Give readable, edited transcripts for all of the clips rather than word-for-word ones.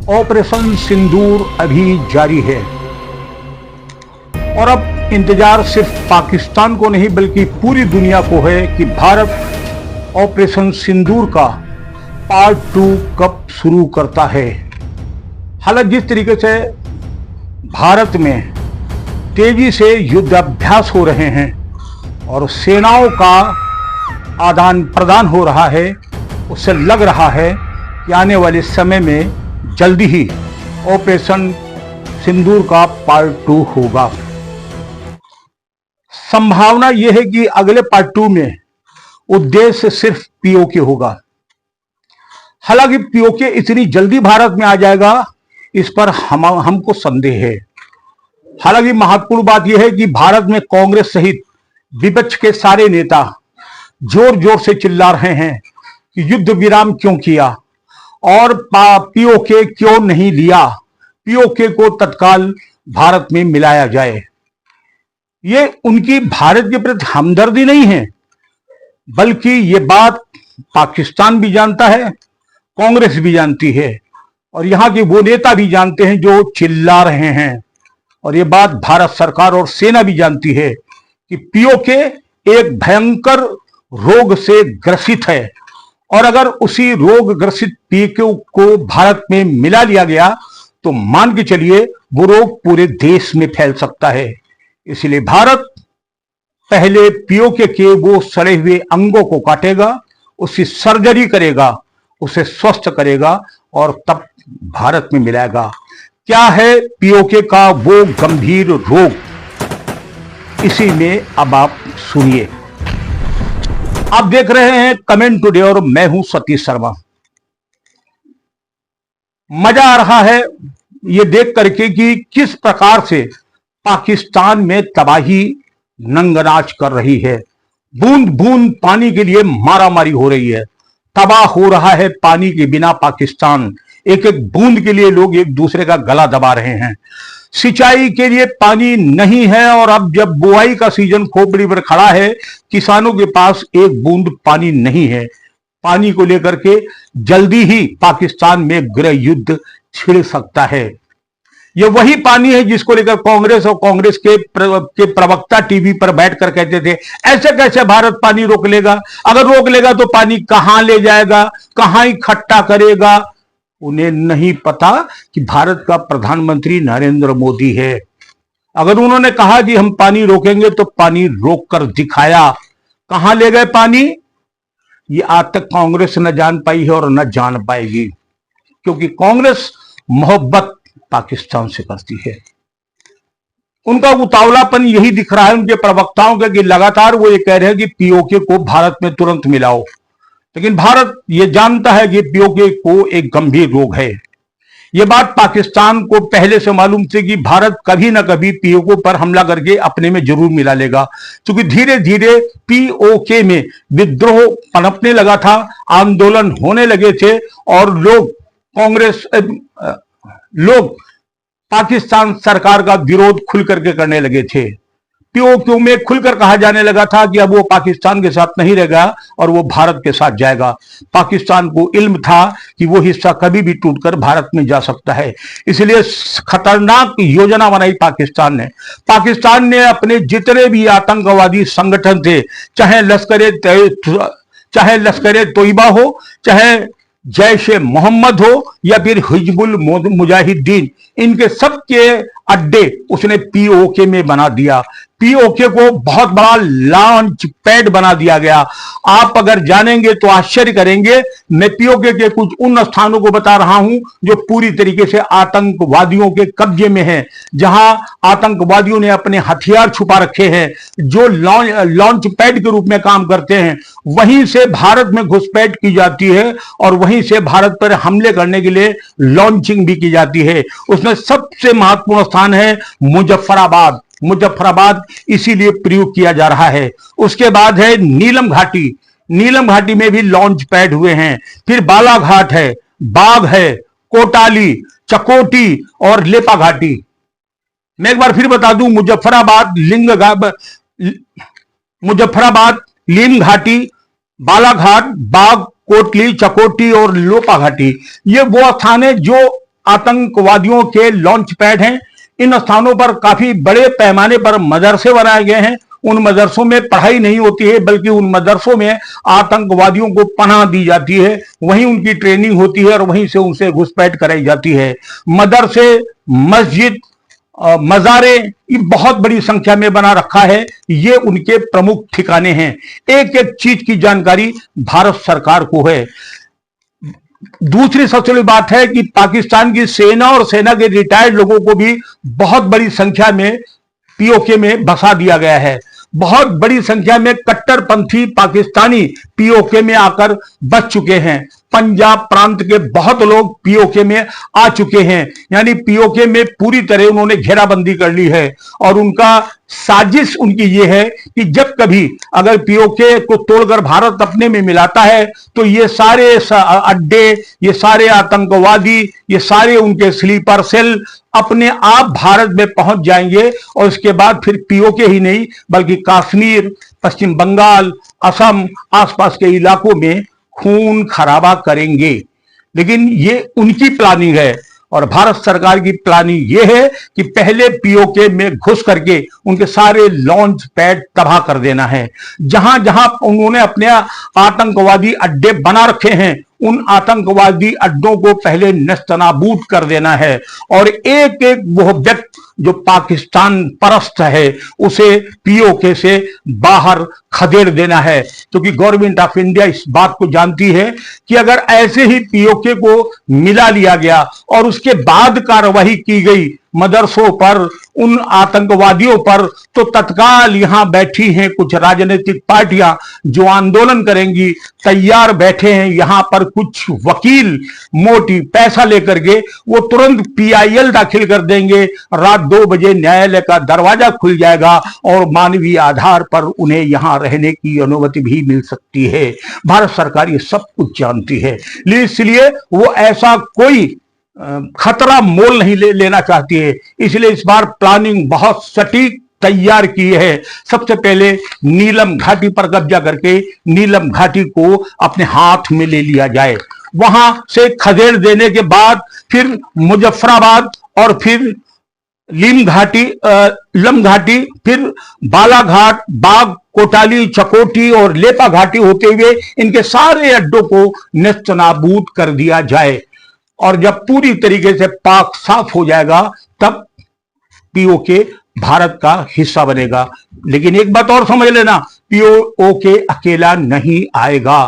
Operation सिंदूर अभी जारी है और अब इंतजार सिर्फ पाकिस्तान को नहीं बल्कि पूरी दुनिया को है कि भारत ऑपरेशन सिंदूर का पार्ट 2 कब शुरू करता है। हालांकि जिस तरीके से भारत में तेजी से युद्ध अभ्यास हो रहे हैं और सेनाओं का आदान प्रदान हो रहा है, उससे लग रहा है कि आने वाले समय में जल्दी ही ऑपरेशन सिंदूर का पार्ट 2 होगा। संभावना यह है कि अगले पार्ट 2 में उद्देश्य सिर्फ पीओके होगा। हालांकि पीओके इतनी जल्दी भारत में आ जाएगा, इस पर हमको संदेह है। हालांकि महत्वपूर्ण बात यह है कि भारत में कांग्रेस सहित विपक्ष के सारे नेता जोर जोर से चिल्ला रहे हैं कि युद्ध विराम क्यों किया और पीओके क्यों नहीं लिया, पीओके को तत्काल भारत में मिलाया जाए। ये उनकी भारत के प्रति हमदर्दी नहीं है, बल्कि ये बात पाकिस्तान भी जानता है, कांग्रेस भी जानती है और यहां के वो नेता भी जानते हैं जो चिल्ला रहे हैं। और ये बात भारत सरकार और सेना भी जानती है कि पीओके एक भयंकर रोग से ग्रसित है और अगर उसी रोग ग्रसित पीओके को भारत में मिला लिया गया तो मान के चलिए वो रोग पूरे देश में फैल सकता है। इसलिए भारत पहले पीओके के वो सड़े हुए अंगों को काटेगा, उसकी सर्जरी करेगा, उसे स्वस्थ करेगा और तब भारत में मिलाएगा। क्या है पीओके का वो गंभीर रोग, इसी में अब आप सुनिए। आप देख रहे हैं कमेंट टुडे और मैं हूं सतीश शर्मा। मजा आ रहा है ये देख करके कि किस प्रकार से पाकिस्तान में तबाही नंगनाच कर रही है। बूंद बूंद पानी के लिए मारामारी हो रही है, तबाह हो रहा है पानी के बिना पाकिस्तान। एक एक बूंद के लिए लोग एक दूसरे का गला दबा रहे हैं। सिंचाई के लिए पानी नहीं है और अब जब बुआई का सीजन खोपड़ी पर खड़ा है, किसानों के पास एक बूंद पानी नहीं है। पानी को लेकर के जल्दी ही पाकिस्तान में गृह युद्ध छिड़ सकता है। यह वही पानी है जिसको लेकर कांग्रेस और कांग्रेस के प्रवक्ता टीवी पर बैठकर कहते थे ऐसे कैसे भारत पानी रोक लेगा, अगर रोक लेगा तो पानी कहां ले जाएगा, कहां इकट्ठा करेगा। उन्हें नहीं पता कि भारत का प्रधानमंत्री नरेंद्र मोदी है। अगर उन्होंने कहा कि हम पानी रोकेंगे तो पानी रोक कर दिखाया। कहां ले गए पानी, ये आज तक कांग्रेस न जान पाई है और न जान पाएगी, क्योंकि कांग्रेस मोहब्बत पाकिस्तान से करती है। उनका उतावलापन यही दिख रहा है उनके प्रवक्ताओं का कि लगातार वो ये कह रहे हैं कि पीओके को भारत में तुरंत मिलाओ, लेकिन भारत ये जानता है कि पीओके को एक गंभीर रोग है। ये बात पाकिस्तान को पहले से मालूम थी कि भारत कभी ना कभी पीओके पर हमला करके अपने में जरूर मिला लेगा, क्योंकि धीरे धीरे पीओके में विद्रोह पनपने लगा था, आंदोलन होने लगे थे और लोग पाकिस्तान सरकार का विरोध खुल करके करने लगे थे। पीओके में खुलकर कहा जाने लगा था कि अब वो पाकिस्तान के साथ नहीं रहेगा और वो भारत के साथ जाएगा। पाकिस्तान को इल्म था कि वो हिस्सा कभी भी टूटकर भारत में जा सकता है, इसलिए खतरनाक योजना बनाई पाकिस्तान ने अपने जितने भी आतंकवादी संगठन थे, चाहे लश्कर तोयबा हो, चाहे जैश ए मोहम्मद हो या फिर हिजबुल मुजाहिदीन, इनके सबके अड्डे उसने पीओके में बना दिया। पीओके को बहुत बड़ा लॉन्च पैड बना दिया गया। आप अगर जानेंगे तो आश्चर्य करेंगे। मैं पीओके के कुछ उन स्थानों को बता रहा हूं जो पूरी तरीके से आतंकवादियों के कब्जे में हैं, जहां आतंकवादियों ने अपने हथियार छुपा रखे हैं, जो लॉन्च पैड के रूप में काम करते हैं। वहीं से भारत में घुसपैठ की जाती है और वहीं से भारत पर हमले करने के लिए लॉन्चिंग भी की जाती है। उसमें सबसे महत्वपूर्ण स्थान है मुजफ्फराबाद इसीलिए प्रयोग किया जा रहा है। उसके बाद है नीलम घाटी में भी लॉन्च पैड हुए हैं। फिर बालाघाट है, बाग है, कोटाली, चकोटी और लेपा घाटी। मैं एक बार फिर बता दूं, मुजफ्फराबाद, लीम घाटी, बालाघाट, बाग, कोटली, चकोटी और लोपा घाटी, ये वो स्थान है जो आतंकवादियों के लॉन्च पैड हैं। इन स्थानों पर काफी बड़े पैमाने पर मदरसे बनाए गए हैं। उन मदरसों में पढ़ाई नहीं होती है, बल्कि उन मदरसों में आतंकवादियों को पनाह दी जाती है, वहीं उनकी ट्रेनिंग होती है और वहीं से उनसे घुसपैठ कराई जाती है। मदरसे, मस्जिद, मज़ारे ये बहुत बड़ी संख्या में बना रखा है। ये उनके प्रमुख ठिकाने हैं। एक एक चीज की जानकारी भारत सरकार को है। दूसरी सबसे बड़ी बात है कि पाकिस्तान की सेना और सेना के रिटायर्ड लोगों को भी बहुत बड़ी संख्या में पीओके में बसा दिया गया है। बहुत बड़ी संख्या में कट्टरपंथी पाकिस्तानी पीओके में आकर बच चुके हैं। पंजाब प्रांत के बहुत लोग पीओके में आ चुके हैं, यानी पीओके में पूरी तरह उन्होंने घेराबंदी कर ली है। और उनका साजिश उनकी ये है कि जब कभी अगर पीओके को तोड़कर भारत अपने में मिलाता है तो ये सारे अड्डे, ये सारे आतंकवादी, ये सारे उनके स्लीपर सेल अपने आप भारत में पहुंच जाएंगे और उसके बाद फिर पीओके ही नहीं बल्कि कश्मीर, पश्चिम बंगाल, असम, आसपास के इलाकों में खून खराबा करेंगे। लेकिन ये उनकी प्लानिंग है और भारत सरकार की प्लानिंग ये है कि पहले पीओके में घुस करके उनके सारे लॉन्च पैड तबाह कर देना है। जहां जहां उन्होंने अपने आतंकवादी अड्डे बना रखे हैं उन आतंकवादी अड्डों को पहले नस्तनाबूद कर देना है और एक एक वो व्यक्ति जो पाकिस्तान परस्त है उसे पीओके से बाहर खदेड़ देना है, क्योंकि गवर्नमेंट ऑफ इंडिया इस बात को जानती है कि अगर ऐसे ही पीओके को मिला लिया गया और उसके बाद कार्रवाई की गई मदरसों पर, उन आतंकवादियों पर, तो तत्काल यहां बैठी हैं कुछ राजनीतिक पार्टियां जो आंदोलन करेंगी, तैयार बैठे हैं यहां पर कुछ वकील मोटी पैसा लेकर के, वो तुरंत पीआईएल दाखिल कर देंगे। रात 2 बजे न्यायालय का दरवाजा खुल जाएगा और मानवीय आधार पर उन्हें यहां रहने की अनुमति भी मिल सकती है। भारत सरकार ये सब कुछ जानती है, इसलिए वो ऐसा कोई खतरा मोल नहीं लेना चाहती है। इसलिए इस बार प्लानिंग बहुत सटीक तैयार की है। सबसे पहले नीलम घाटी पर कब्जा करके नीलम घाटी को अपने हाथ में ले लिया जाए, वहां से खदेड़ देने के बाद फिर मुजफ्फराबाद और फिर लम घाटी, फिर बालाघाट, बाग, कोटाली, चकोटी और लेपा घाटी होते हुए इनके सारे अड्डों को नेस्तनाबूद कर दिया जाए। और जब पूरी तरीके से पाक साफ हो जाएगा तब पीओके भारत का हिस्सा बनेगा। लेकिन एक बात और समझ लेना, पीओके अकेला नहीं आएगा,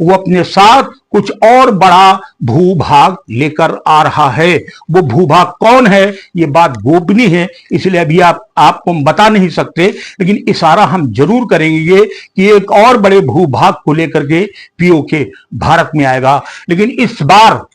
वो अपने साथ कुछ और बड़ा भूभाग लेकर आ रहा है। वो भूभाग कौन है ये बात गोपनीय है, इसलिए अभी आपको हम बता नहीं सकते, लेकिन इशारा हम जरूर करेंगे कि एक और बड़े भूभाग को लेकर के पीओके भारत में आएगा। लेकिन इस बार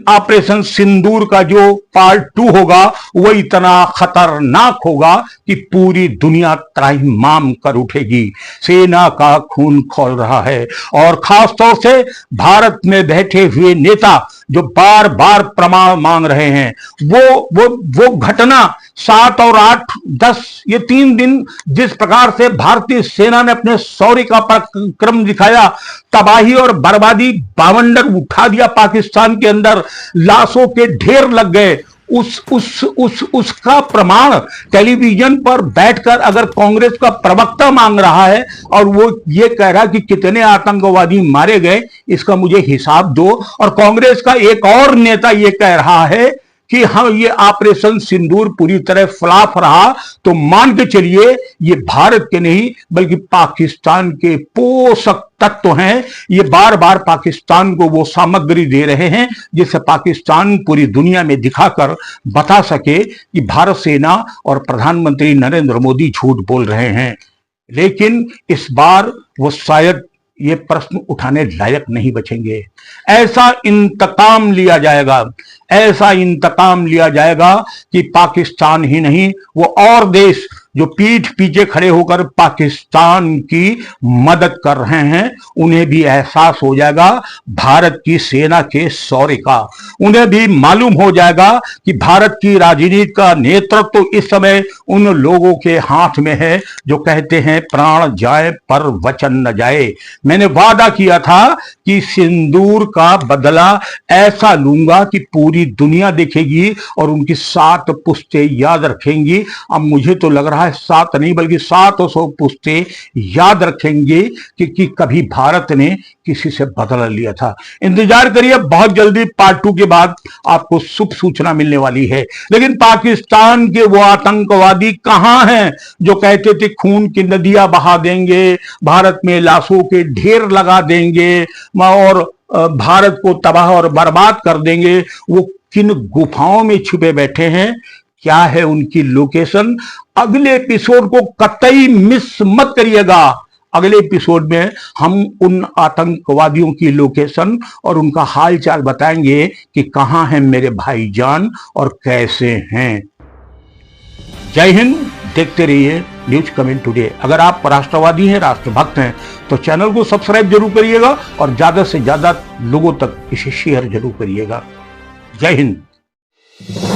ऑपरेशन सिंदूर का जो पार्ट 2 होगा वो इतना खतरनाक होगा कि पूरी दुनिया त्राहिमाम कर उठेगी। सेना का खून खौल रहा है और खासतौर से भारत में बैठे हुए नेता जो बार बार प्रमाण मांग रहे हैं, वो घटना 7 और 8, 10 ये 3 दिन जिस प्रकार से भारतीय सेना ने अपने शौर्य का पराक्रम दिखाया, तबाही और बर्बादी बावंडर उठा दिया पाकिस्तान के अंदर, लाशों के ढेर लग गए, उसका प्रमाण टेलीविजन पर बैठकर अगर कांग्रेस का प्रवक्ता मांग रहा है और वो ये कह रहा है कि कितने आतंकवादी मारे गए इसका मुझे हिसाब दो, और कांग्रेस का एक और नेता ये कह रहा है कि हाँ ये ऑपरेशन सिंदूर पूरी तरह फ्लॉप रहा, तो मान के चलिए ये भारत के नहीं बल्कि पाकिस्तान के पोषक तत्व हैं। ये बार बार पाकिस्तान को वो सामग्री दे रहे हैं जिससे पाकिस्तान पूरी दुनिया में दिखाकर बता सके कि भारत सेना और प्रधानमंत्री नरेंद्र मोदी झूठ बोल रहे हैं। लेकिन इस बार वो शायद ये प्रश्न उठाने लायक नहीं बचेंगे। ऐसा इंतकाम लिया जाएगा, ऐसा इंतकाम लिया जाएगा कि पाकिस्तान ही नहीं वो और देश जो पीठ पीछे खड़े होकर पाकिस्तान की मदद कर रहे हैं, उन्हें भी एहसास हो जाएगा भारत की सेना के शौर्य का। उन्हें भी मालूम हो जाएगा कि भारत की राजनीति का नेतृत्व तो इस समय उन लोगों के हाथ में है जो कहते हैं प्राण जाए पर वचन न जाए। मैंने वादा किया था कि सिंदूर का बदला ऐसा लूंगा कि पूरी दुनिया देखेगी और उनकी 7 पुश्तें याद रखेंगी। अब मुझे तो लग रहा है 7 नहीं बल्कि 700 पुश्तें याद रखेंगे कि कभी भारत ने किसी से बदला लिया था। इंतजार करिए, बहुत जल्दी पार्ट 2 के बाद आपको शुभ सूचना मिलने वाली है। लेकिन पाकिस्तान के वो आतंकवादी कहां हैं जो कहते थे खून की नदियां बहा देंगे, भारत में लाशों के ढेर लगा देंगे और भारत को तबाह और बर्बाद कर देंगे? वो किन गुफाओं में छुपे बैठे हैं? क्या है उनकी लोकेशन? अगले एपिसोड को कतई मिस मत करिएगा। अगले एपिसोड में हम उन आतंकवादियों की लोकेशन और उनका हालचाल बताएंगे कि कहां हैं मेरे भाईजान और कैसे हैं। जय हिंद। देखते रहिए न्यूज कमिंग टुडे। अगर आप राष्ट्रवादी हैं, राष्ट्रभक्त हैं, तो चैनल को सब्सक्राइब जरूर करिएगा और ज्यादा से ज्यादा लोगों तक इसे शेयर जरूर करिएगा। जय हिंद।